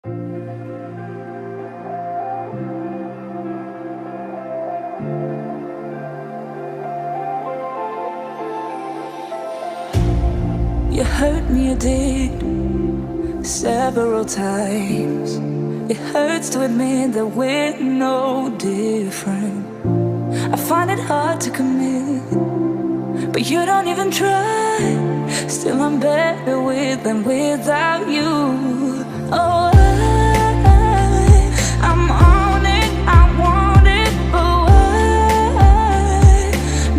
You hurt me, you did, several times. It hurts to admit that we're no different. I find it hard to commit, but you don't even try. Still I'm better with than without you. Oh, I'm on it, I want it, but why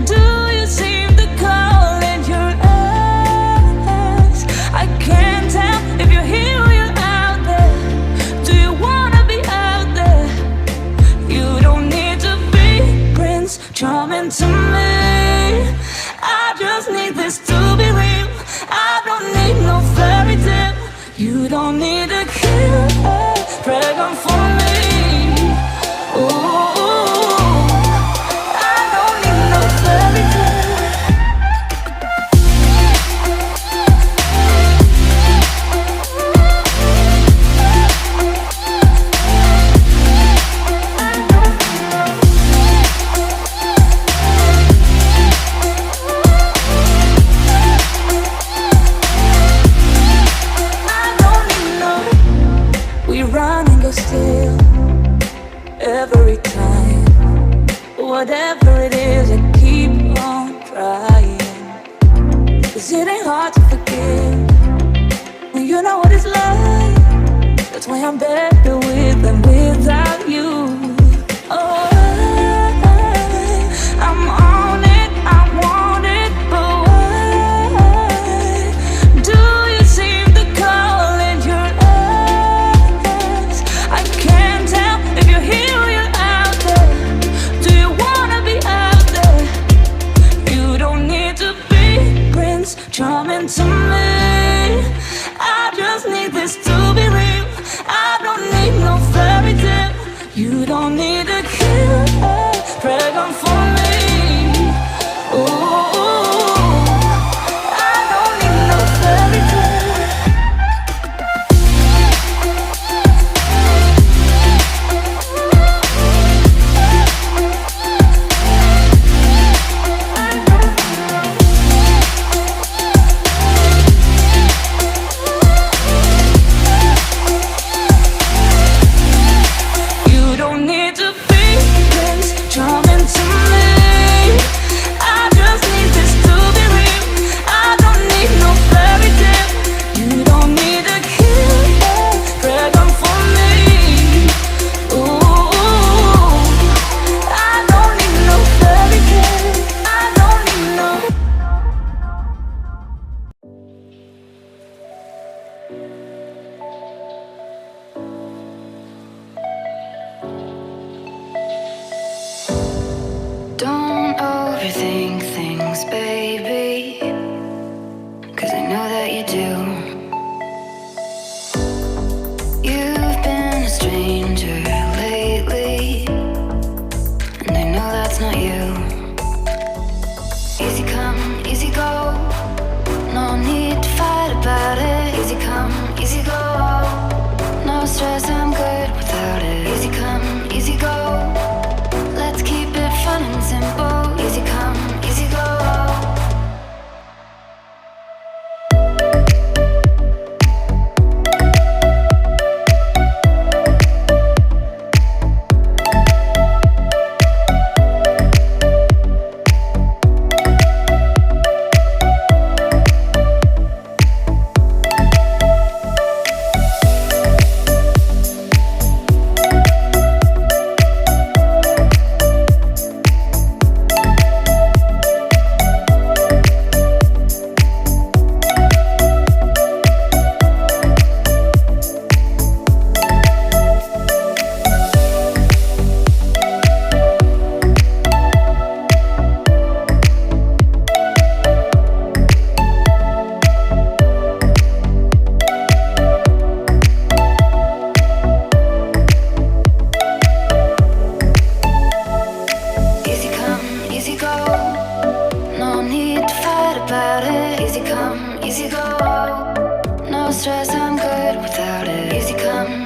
do you seem to call in your eyes? I can't tell if you're here or you're out there. Do you wanna be out there? You don't need to be Prince Charming to me. I just need this to be real. I don't need no fairy tale. You don't need a killer pregnant for me. Ooh, I don't need no fairy tale. Run and go still every time. Whatever it is, I keep on trying. 'Cause it ain't hard to forgive when you know what it's like. That's why I'm better with than without you. Oh, I'm on it, I want it, but why do you seem to call in your eyes? I can't tell if you're here or you're out there. Do you wanna be out there? You don't need to be Prince Charming to me. I just need this to be real. I don't need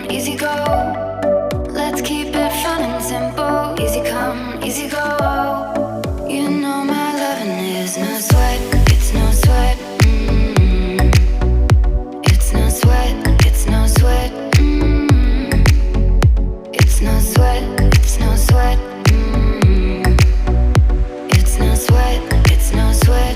easy go. Let's keep it fun and simple. Easy come, easy go. You know my loving is no sweat, it's no sweat. It's no sweat, it's no sweat. It's no sweat, it's no sweat. It's no sweat, it's no sweat.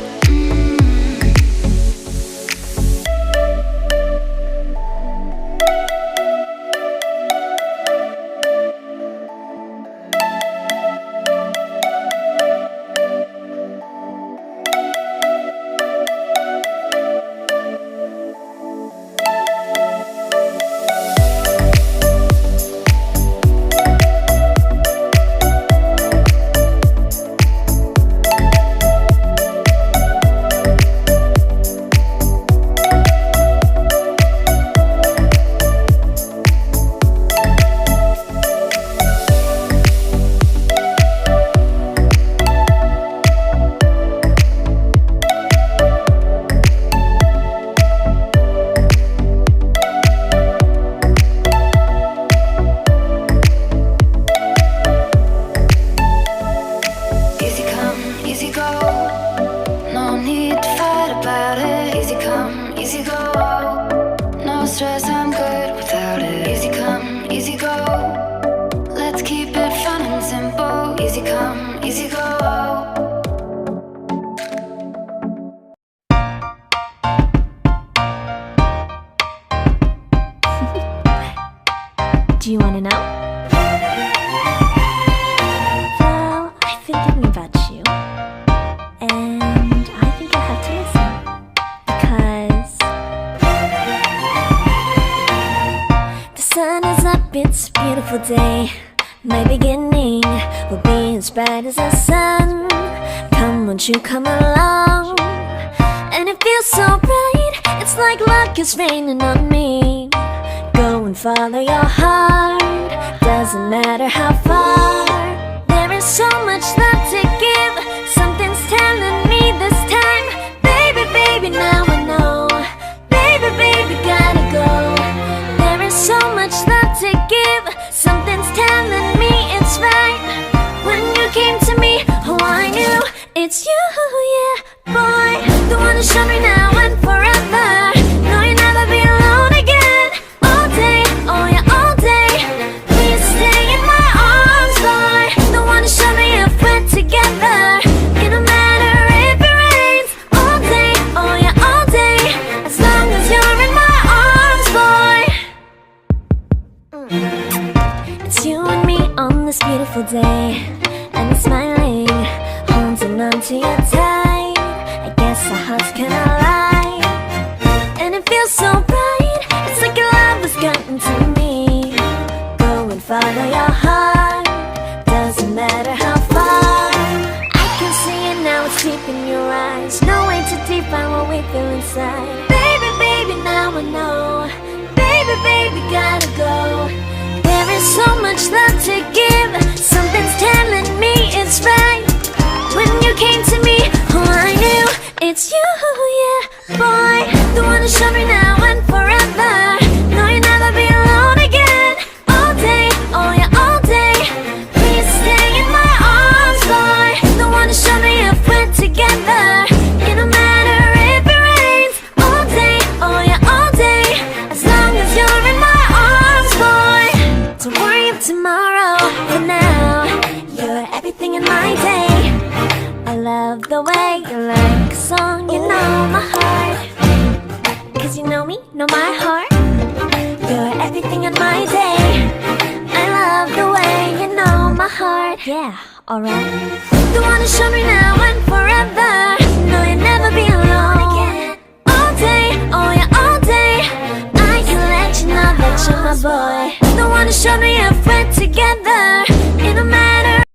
Easy go, no stress, I'm good without it. Easy come, easy go. Let's keep it fun and simple. Easy come, easy go. Do you want to know? Well, I've been thinking about you, and I think you'll have to listen, because the sun is up, it's a beautiful day. My beginning will be as bright as the sun. Come, won't you come along? And it feels so bright, it's like luck is raining on me. Go and follow your heart, doesn't matter how far. There is so much love to give, something's telling me this time. Baby, baby, now I know. Baby, baby, gotta go. There is so much love to give, something's telling me it's right. When you came to me, oh I knew it's you, yeah, boy. The one to show me now and forever. No, you'll never be alone again. All day, oh yeah, all day. Please stay in my arms, boy. The one to show me if we're together. It don't matter if it rains. All day, oh yeah, all day. As long as you're in my arms, boy. It's you and me on this beautiful day, and I'm smiling, holding on to you tight. I guess our hearts can align, and it feels so bright. It's like your love has gotten to me. Go and follow your heart, doesn't matter how far. I can see it now, it's deep in your eyes. No way to define what we feel inside. Baby, baby, now I know. Baby, baby, gotta go. There is so much love to give, something's telling me it's right. When you came to me, oh I knew it's you, yeah, boy. The one to show me now and forever. No, you'll never be alone again. All day, oh yeah, all day. Please stay in my arms, boy. The one to show me if we're together. It don't matter if it rains. All day, oh yeah, all day. As long as you're in my arms, boy. Don't worry of tomorrow, for now you're everything in my day. I love the way you like a song, you know my heart. Cause you know me, know my heart. You're everything in my day. I love the way you know my heart. Yeah, alright. The one to show me now and forever.